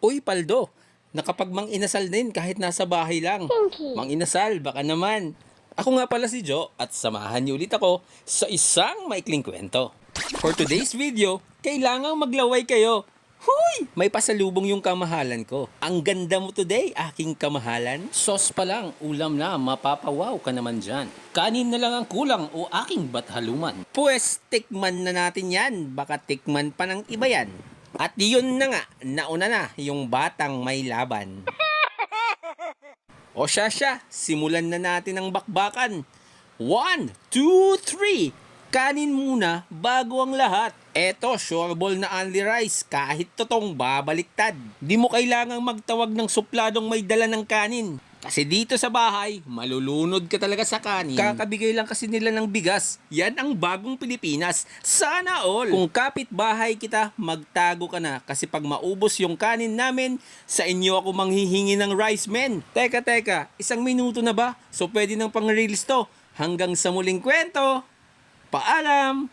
Uy, Paldo, nakapag mang-inasal din kahit nasa bahay lang. Mang-inasal, baka naman. Ako nga pala si Joe at samahan niyo ulit ako sa isang maikling kwento. For today's video, kailangang maglaway kayo. Huy! May pasalubong yung kamahalan ko. Ang ganda mo today, aking kamahalan. Sauce pa lang, ulam na, mapapawaw ka naman dyan. Kanin na lang ang kulang o aking bathaluman. Pues, tikman na natin yan. Baka tikman pa ng iba yan. At yun na nga, nauna na yung batang may laban. O siya, simulan na natin ang bakbakan. 1, 2, 3. Kanin muna bago ang lahat. Eto, sureball na only rice kahit totong babaliktad. Di mo kailangang magtawag ng supladong may dala ng kanin. Kasi dito sa bahay, malulunod ka talaga sa kanin. Kakabigay lang kasi nila ng bigas. Yan ang bagong Pilipinas. Sana all! Kung kapitbahay kita, magtago ka na. Kasi pag maubos yung kanin namin, sa inyo ako manghihingi ng rice men. Teka, 1 minuto na ba? So pwede nang pang-release to. Hanggang sa muling kwento. Paalam!